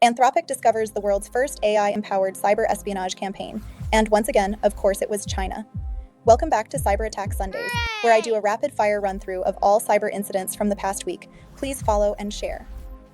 Anthropic discovers the world's first AI-empowered cyber espionage campaign, and once again, of course, it was China. Welcome back to Cyber Attack Sundays, where I do a rapid-fire run-through of all cyber incidents from the past week. Please follow and share.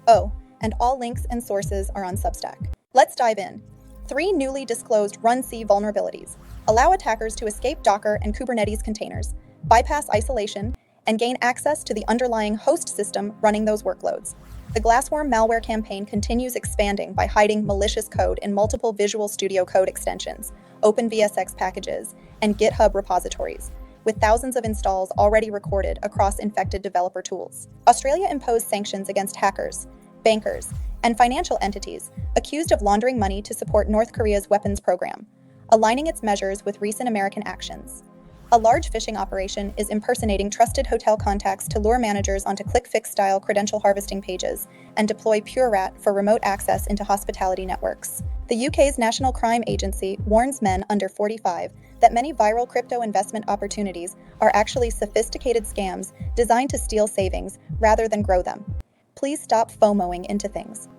Oh, and all links and sources are on Substack. Let's dive in. 3 newly disclosed Run-C vulnerabilities allow attackers to escape Docker and Kubernetes containers, bypass isolation, and gain access to the underlying host system running those workloads. The Glassworm malware campaign continues expanding by hiding malicious code in multiple Visual Studio Code extensions, OpenVSX packages, and GitHub repositories, with thousands of installs already recorded across infected developer tools. Australia imposed sanctions against hackers, bankers, and financial entities accused of laundering money to support North Korea's weapons program, aligning its measures with recent American actions. A large phishing operation is impersonating trusted hotel contacts to lure managers onto click-fix-style credential harvesting pages and deploy PureRat for remote access into hospitality networks. The UK's National Crime Agency warns men under 45 that many viral crypto investment opportunities are actually sophisticated scams designed to steal savings rather than grow them. Please stop FOMOing into things.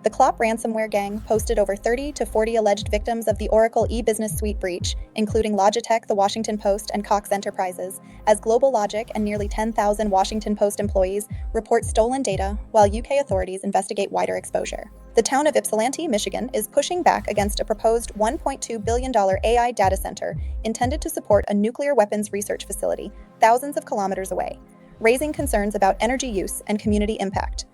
The Clop ransomware gang posted over 30 to 40 alleged victims of the Oracle e-business suite breach, including Logitech, The Washington Post, and Cox Enterprises, as Global Logic and nearly 10,000 Washington Post employees report stolen data while UK authorities investigate wider exposure. The town of Ypsilanti, Michigan, is pushing back against a proposed $1.2 billion AI data center intended to support a nuclear weapons research facility thousands of kilometers away, raising concerns about energy use and community impact.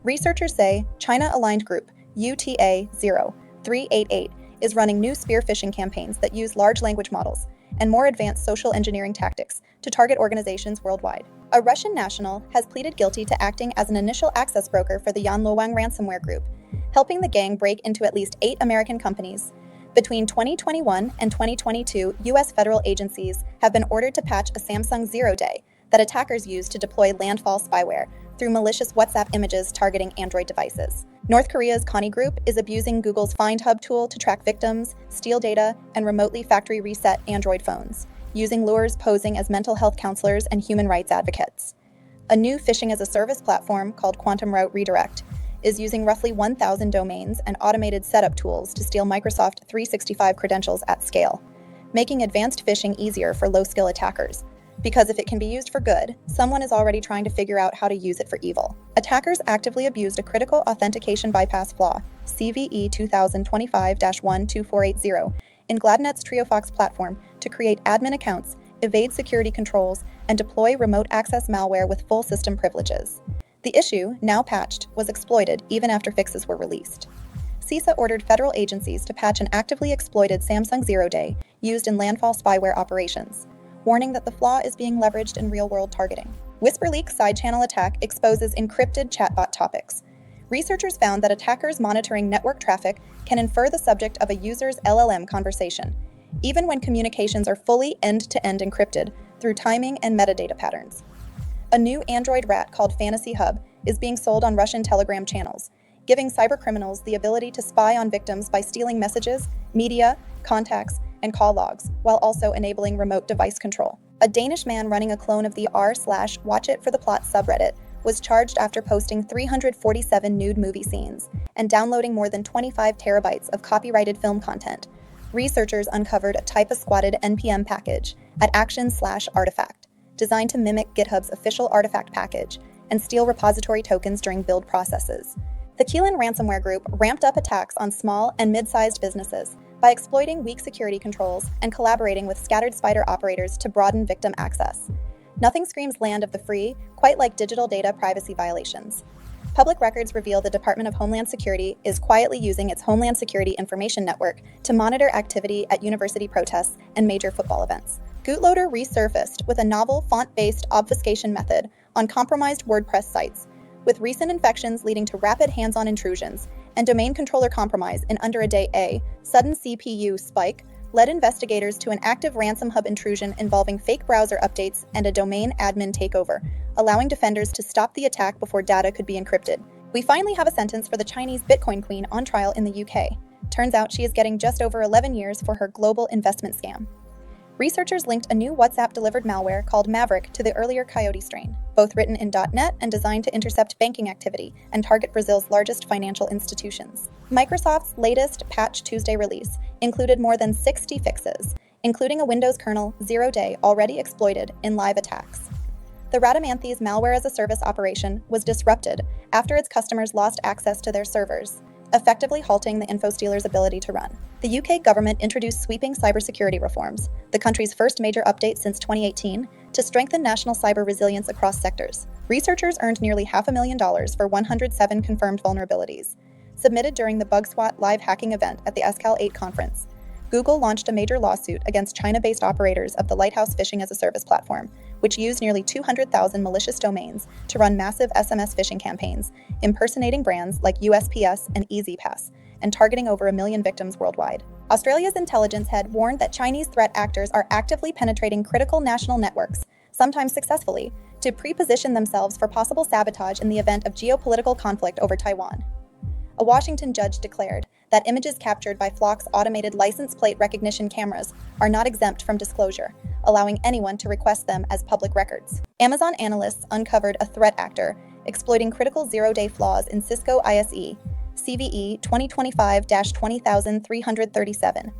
Researchers say China-aligned group UTA 0388 is running new spear phishing campaigns that use large language models and more advanced social engineering tactics to target organizations worldwide. A Russian national has pleaded guilty to acting as an initial access broker for the Yanluang ransomware group, helping the gang break into at least 8 American companies. Between 2021 and 2022, U.S. federal agencies have been ordered to patch a Samsung Zero Day that attackers use to deploy landfall spyware through malicious WhatsApp images targeting Android devices. North Korea's Connie Group is abusing Google's Find Hub tool to track victims, steal data, and remotely factory reset Android phones, using lures posing as mental health counselors and human rights advocates. A new phishing-as-a-service platform called Quantum Route Redirect is using roughly 1,000 domains and automated setup tools to steal Microsoft 365 credentials at scale, making advanced phishing easier for low-skill attackers. Because if it can be used for good, someone is already trying to figure out how to use it for evil. Attackers actively abused a critical authentication bypass flaw, CVE 2025-12480, in Gladnet's TrioFox platform to create admin accounts, evade security controls, and deploy remote access malware with full system privileges. The issue, now patched, was exploited even after fixes were released. CISA ordered federal agencies to patch an actively exploited Samsung Zero Day used in landfall spyware operations, warning that the flaw is being leveraged in real-world targeting. WhisperLeak's side-channel attack exposes encrypted chatbot topics. Researchers found that attackers monitoring network traffic can infer the subject of a user's LLM conversation, even when communications are fully end-to-end encrypted through timing and metadata patterns. A new Android rat called Fantasy Hub is being sold on Russian Telegram channels, giving cybercriminals the ability to spy on victims by stealing messages, media, contacts, and call logs, while also enabling remote device control. A Danish man running a clone of the r/WatchItForThePlot subreddit was charged after posting 347 nude movie scenes and downloading more than 25 terabytes of copyrighted film content. Researchers uncovered a type-a-squatted NPM package at action/artifact, designed to mimic GitHub's official artifact package and steal repository tokens during build processes. The Keelan ransomware group ramped up attacks on small and mid-sized businesses by exploiting weak security controls and collaborating with scattered spider operators to broaden victim access. Nothing screams land of the free, quite like digital data privacy violations. Public records reveal the Department of Homeland Security is quietly using its Homeland Security Information Network to monitor activity at university protests and major football events. Bootloader resurfaced with a novel font-based obfuscation method on compromised WordPress sites, with recent infections leading to rapid hands-on intrusions and domain controller compromise in under a day. A sudden CPU spike led investigators to an active Ransom Hub intrusion involving fake browser updates and a domain admin takeover, allowing defenders to stop the attack before data could be encrypted. We finally have a sentence for the Chinese Bitcoin queen on trial in the UK. Turns out she is getting just over 11 years for her global investment scam. Researchers linked a new WhatsApp-delivered malware called Maverick to the earlier Coyote strain, both written in .NET and designed to intercept banking activity and target Brazil's largest financial institutions. Microsoft's latest Patch Tuesday release included more than 60 fixes, including a Windows kernel 0-day already exploited in live attacks. The Radamanthys malware-as-a-service operation was disrupted after its customers lost access to their servers, effectively halting the infostealer's ability to run. The UK government introduced sweeping cybersecurity reforms, the country's first major update since 2018, to strengthen national cyber resilience across sectors. Researchers earned nearly $500,000 for 107 confirmed vulnerabilities, submitted during the BugSwat live hacking event at the SCAL 8 conference. Google launched a major lawsuit against China-based operators of the Lighthouse phishing-as-a-service platform, which used nearly 200,000 malicious domains to run massive SMS phishing campaigns, impersonating brands like USPS and EasyPass, and targeting over 1 million victims worldwide. Australia's intelligence head warned that Chinese threat actors are actively penetrating critical national networks, sometimes successfully, to pre-position themselves for possible sabotage in the event of geopolitical conflict over Taiwan. A Washington judge declared that images captured by Flock's automated license plate recognition cameras are not exempt from disclosure, allowing anyone to request them as public records. Amazon analysts uncovered a threat actor exploiting critical zero-day flaws in Cisco ISE CVE 2025-20337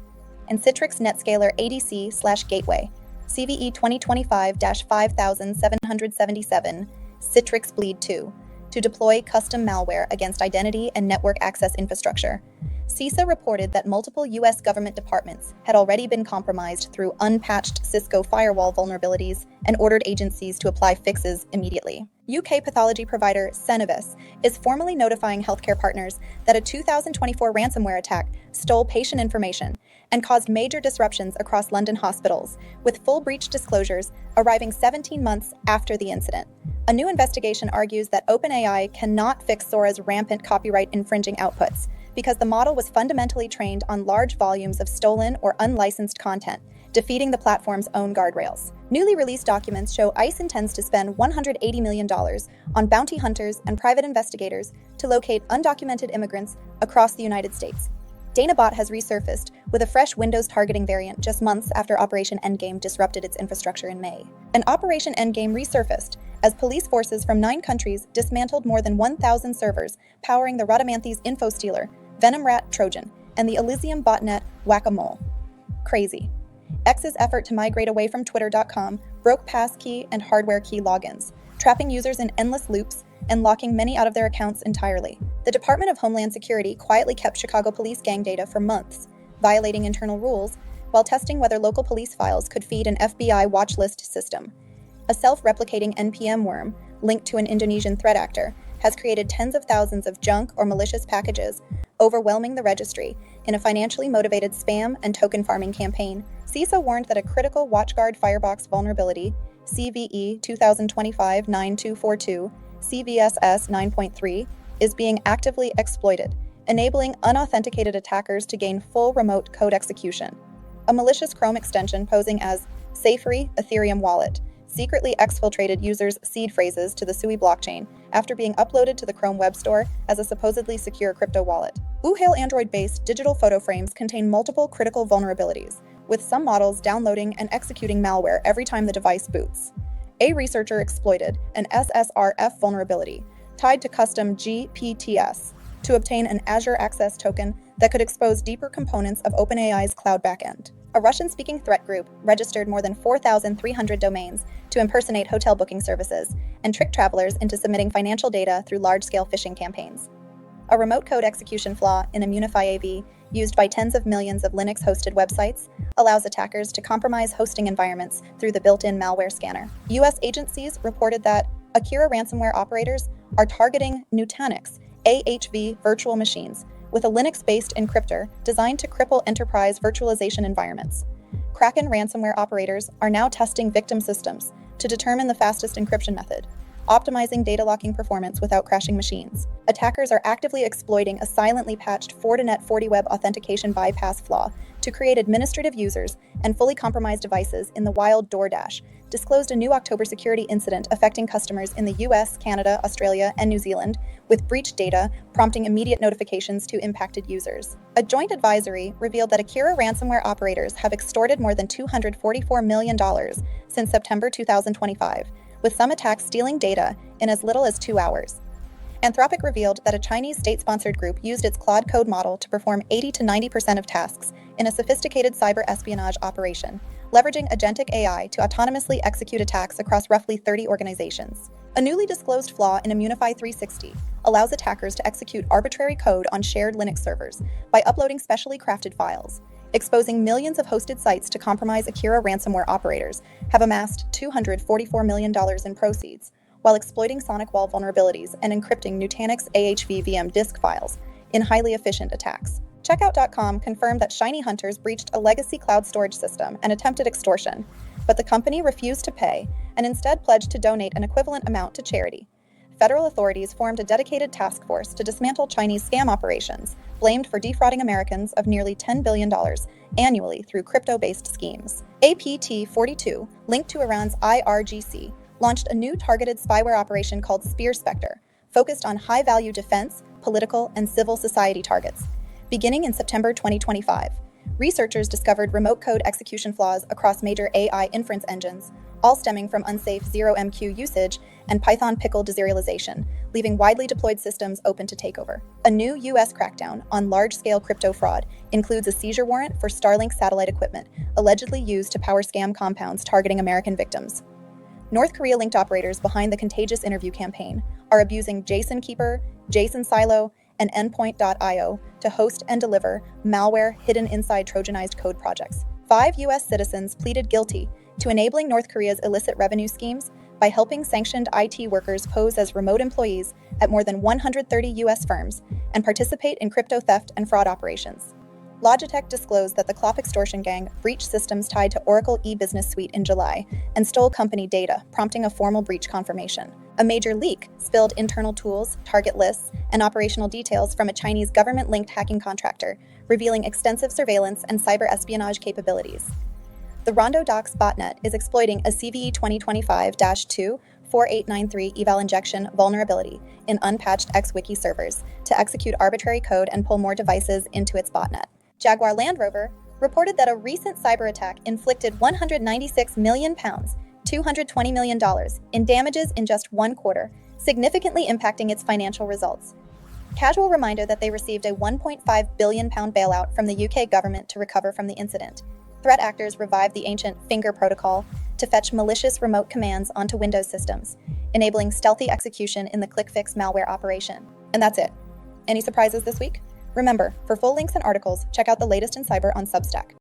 and Citrix NetScaler ADC/Gateway CVE 2025-5777 Citrix Bleed 2 to deploy custom malware against identity and network access infrastructure. CISA reported that multiple U.S. government departments had already been compromised through unpatched Cisco firewall vulnerabilities and ordered agencies to apply fixes immediately. UK pathology provider Cenovus is formally notifying healthcare partners that a 2024 ransomware attack stole patient information and caused major disruptions across London hospitals, with full breach disclosures arriving 17 months after the incident. A new investigation argues that OpenAI cannot fix Sora's rampant copyright-infringing outputs because the model was fundamentally trained on large volumes of stolen or unlicensed content, defeating the platform's own guardrails. Newly released documents show ICE intends to spend $180 million on bounty hunters and private investigators to locate undocumented immigrants across the United States. DanaBot has resurfaced with a fresh Windows targeting variant just months after Operation Endgame disrupted its infrastructure in May. And Operation Endgame resurfaced as police forces from 9 countries dismantled more than 1,000 servers powering the Radamanthys InfoStealer, Venom Rat Trojan, and the Elysium botnet Whack-A-Mole. Crazy. X's effort to migrate away from Twitter.com broke passkey and hardware key logins, trapping users in endless loops and locking many out of their accounts entirely. The Department of Homeland Security quietly kept Chicago police gang data for months, violating internal rules, while testing whether local police files could feed an FBI watch list system. A self-replicating NPM worm, linked to an Indonesian threat actor, has created tens of thousands of junk or malicious packages, overwhelming the registry in a financially motivated spam and token farming campaign. CISA warned that a critical WatchGuard Firebox vulnerability, CVE 2025-9242, CVSS 9.3, is being actively exploited, enabling unauthenticated attackers to gain full remote code execution. A malicious Chrome extension posing as Safery Ethereum Wallet secretly exfiltrated users' seed phrases to the Sui blockchain after being uploaded to the Chrome Web Store as a supposedly secure crypto wallet. Uhail Android-based digital photo frames contain multiple critical vulnerabilities, with some models downloading and executing malware every time the device boots. A researcher exploited an SSRF vulnerability tied to custom GPTs to obtain an Azure Access token that could expose deeper components of OpenAI's cloud backend. A Russian-speaking threat group registered more than 4,300 domains to impersonate hotel booking services and trick travelers into submitting financial data through large-scale phishing campaigns. A remote code execution flaw in Immunify AV, used by tens of millions of Linux-hosted websites, allows attackers to compromise hosting environments through the built-in malware scanner. U.S. agencies reported that Akira ransomware operators are targeting Nutanix AHV virtual machines with a Linux-based encryptor designed to cripple enterprise virtualization environments. Kraken ransomware operators are now testing victim systems to determine the fastest encryption method, optimizing data locking performance without crashing machines. Attackers are actively exploiting a silently patched Fortinet FortiWeb authentication bypass flaw to create administrative users and fully compromised devices in the wild DoorDash, disclosed a new October security incident affecting customers in the US, Canada, Australia, and New Zealand, with breached data prompting immediate notifications to impacted users. A joint advisory revealed that Akira ransomware operators have extorted more than $244 million since September 2025, with some attacks stealing data in as little as 2 hours. Anthropic revealed that a Chinese state-sponsored group used its Claude Code model to perform 80 to 90% of tasks in a sophisticated cyber espionage operation, leveraging agentic AI to autonomously execute attacks across roughly 30 organizations. A newly disclosed flaw in Immunify 360 allows attackers to execute arbitrary code on shared Linux servers by uploading specially crafted files. Exposing millions of hosted sites to compromise Akira ransomware operators have amassed $244 million in proceeds, while exploiting sonic wall vulnerabilities and encrypting Nutanix AHV VM disk files in highly efficient attacks. Checkout.com confirmed that Shiny Hunters breached a legacy cloud storage system and attempted extortion, but the company refused to pay and instead pledged to donate an equivalent amount to charity. Federal authorities formed a dedicated task force to dismantle Chinese scam operations, blamed for defrauding Americans of nearly $10 billion annually through crypto-based schemes. APT-42, linked to Iran's IRGC, launched a new targeted spyware operation called Spear Spectre, focused on high-value defense, political, and civil society targets. Beginning in September 2025, researchers discovered remote code execution flaws across major AI inference engines, all stemming from unsafe 0MQ usage and Python pickle deserialization, leaving widely deployed systems open to takeover. A new U.S. crackdown on large-scale crypto fraud includes a seizure warrant for Starlink satellite equipment, allegedly used to power scam compounds targeting American victims. North Korea-linked operators behind the contagious interview campaign are abusing JSON Keeper, JSON Silo, and Endpoint.io to host and deliver malware hidden inside Trojanized code projects. 5 U.S. citizens pleaded guilty to enabling North Korea's illicit revenue schemes by helping sanctioned IT workers pose as remote employees at more than 130 U.S. firms and participate in crypto theft and fraud operations. Logitech disclosed that the Clop extortion gang breached systems tied to Oracle e-Business Suite in July and stole company data, prompting a formal breach confirmation. A major leak spilled internal tools, target lists, and operational details from a Chinese government-linked hacking contractor, revealing extensive surveillance and cyber espionage capabilities. The Rondo Docs botnet is exploiting a CVE 2025-2 4893 eval injection vulnerability in unpatched XWiki servers to execute arbitrary code and pull more devices into its botnet. Jaguar Land Rover reported that a recent cyber attack inflicted £196 million, $220 million, in damages in just 1 quarter, significantly impacting its financial results. Casual reminder that they received a £1.5 billion bailout from the UK government to recover from the incident. Threat actors revived the ancient finger protocol to fetch malicious remote commands onto Windows systems, enabling stealthy execution in the ClickFix malware operation. And that's it. Any surprises this week? Remember, for full links and articles, check out the latest in cyber on Substack.